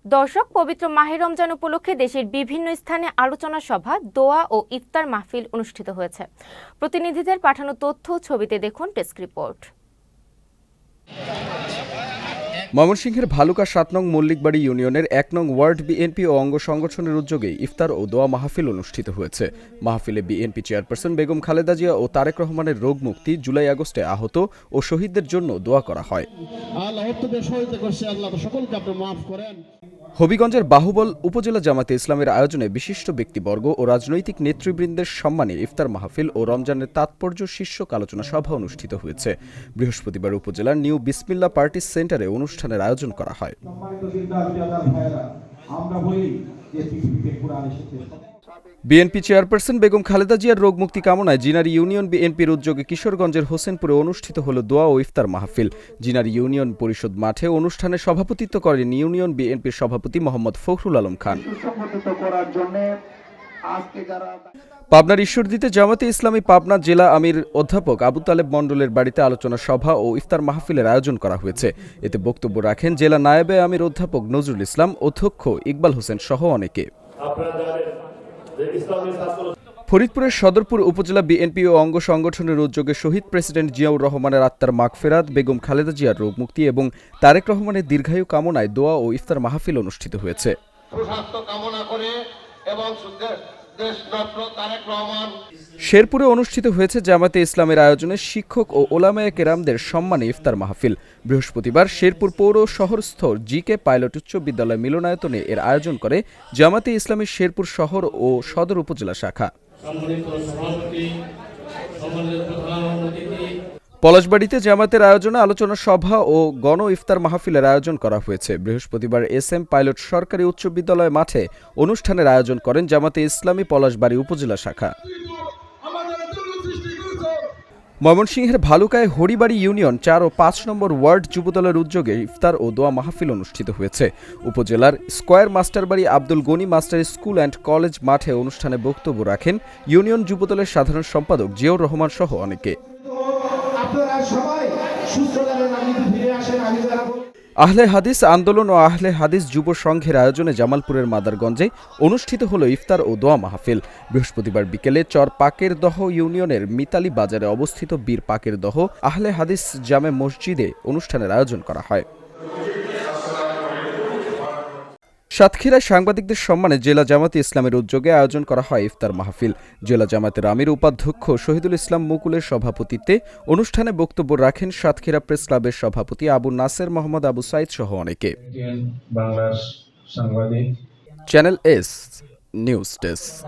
দর্শক, পবিত্র মাহে রমজান উপলক্ষে দেশের বিভিন্ন স্থানে আলোচনা সভা, দোয়া ও ইফতার মাহফিল অনুষ্ঠিত হয়েছে। প্রতিনিধিদের পাঠানো তথ্য ছবিতে দেখুন ডেস্ক রিপোর্ট। ময়মনসিংহের ভালুকা ৭ নং মল্লিকবাড়ি ইউনিয়নের ১ নং ওয়ার্ড বিএনপি ও অঙ্গ সংগঠনের উদ্যোগে ইফতার ও দোয়া মাহফিল অনুষ্ঠিত হয়েছে। মাহফিলে বিএনপি চেয়ারপারসন বেগম খালেদা জিয়া ও তারেক রহমানের রোগ মুক্তি, জুলাই আগস্টে আহত ও শহীদদের জন্য দোয়া করা হয়। হবিগঞ্জের বাহুবল উপজেলা জামাতে ইসলামের আয়োজনে বিশিষ্ট ব্যক্তিবর্গ ও রাজনৈতিক নেতৃবৃন্দের সম্মানে ইফতার মাহফিল ও রমজানের তাৎপর্য শীর্ষক আলোচনা সভা অনুষ্ঠিত হয়েছে। বৃহস্পতিবার উপজেলার নিউ বিসমিল্লাহ পার্টি সেন্টারে অনুষ্ঠানের আয়োজন করা হয়। বিএনপি চেয়ারপারসন বেগম খালেদা জিয়ার রোগ মুক্তি কামনায় জিনারি ইউনিয়ন বিএনপির উদ্যোগে কিশোরগঞ্জের হোসেনপুরে অনুষ্ঠিত হল দোয়া ও ইফতার মাহফিল। জিনারি ইউনিয়ন পরিষদ মাঠে অনুষ্ঠানে সভাপতিত্ব করেন ইউনিয়ন বিএনপির সভাপতি মোহাম্মদ ফখরুল আলম খান। পাবনার ঈশ্বরদীতে জামাতে ইসলামী পাবনা জেলা আমির অধ্যাপক আবু তালেব মণ্ডলের বাড়িতে আলোচনা সভা ও ইফতার মাহফিলের আয়োজন করা হয়েছে। এতে বক্তব্য রাখেন জেলা নায়েবে আমির অধ্যাপক নজরুল ইসলাম, অধ্যক্ষ ইকবাল হোসেন সহ অনেকে। ফরিদপুরের সদরপুর উপজেলা বিএনপি ও অঙ্গ সংগঠনের উদ্যোগে শহীদ প্রেসিডেন্ট জিয়াউর রহমানের আত্মার মাগফেরাত, বেগম খালেদা জিয়ার রোগ মুক্তি এবং তারেক রহমানের দীর্ঘায়ু কামনায় দোয়া ও ইফতার মাহফিল অনুষ্ঠিত হয়েছে। শেরপুরে অনুষ্ঠিত হয়েছে জামাতে ইসলামের আয়োজনে শিক্ষক ও ওলামায়ে কেরামদের সম্মানে ইফতার মাহফিল। বৃহস্পতিবার শেরপুর পৌর শহরস্থ জিকে পাইলট উচ্চ বিদ্যালয় মিলনায়তনে এর আয়োজন করে জামাতে ইসলামের শেরপুর শহর ও সদর উপজেলা শাখা। পলাশবাড়িতে জামাতের আয়োজনে আলোচনা সভা ও গণ ইফতার মাহফিলের আয়োজন করা হয়েছে। বৃহস্পতিবার এসএম পাইলট সরকারি উচ্চ বিদ্যালয় মাঠে অনুষ্ঠানের আয়োজন করেন জামাতে ইসলামী পলাশবাড়ি উপজেলা শাখা। ময়মনসিংহের ভালুকায় হরিবাড়ি ইউনিয়ন ৪ ও ৫ নম্বর ওয়ার্ড যুবদলের উদ্যোগে ইফতার ও দোয়া মাহফিল অনুষ্ঠিত হয়েছে। উপজেলার square Masterbari Abdul Gani master school and college মাঠে অনুষ্ঠানে বক্তব্য রাখেন ইউনিয়ন যুবদলের সাধারণ সম্পাদক জিয়াউর রহমান সহ অনেকে। আহলে হাদিস আন্দোলন ও আহলে হাদিস যুব সংঘের আয়োজনে জামালপুরের মাদারগঞ্জে অনুষ্ঠিত হল ইফতার ও দোয়া মাহফিল। বৃহস্পতিবার বিকেলে চর পাকের দহ ইউনিয়নের মিতালি বাজারে অবস্থিত বীর পাকের দহ আহলে হাদিস জামে মসজিদে অনুষ্ঠানের আয়োজন করা হয়। সাতক্ষীরায় সাংবাদিকদের সম্মানে জেলা জামাতে ইসলামের উদ্যোগে আয়োজন করা হয় ইফতার মাহফিল। জেলা জামাতের আমির উপাধ্যক্ষ শহীদুল ইসলাম মুকুলের সভাপতিত্বে অনুষ্ঠানে বক্তব্য রাখেন সাতক্ষীরা প্রেস ক্লাবের সভাপতি আবু নাসের মোহাম্মদ আবু সাইদ সহ অনেকে। Channel S news desk.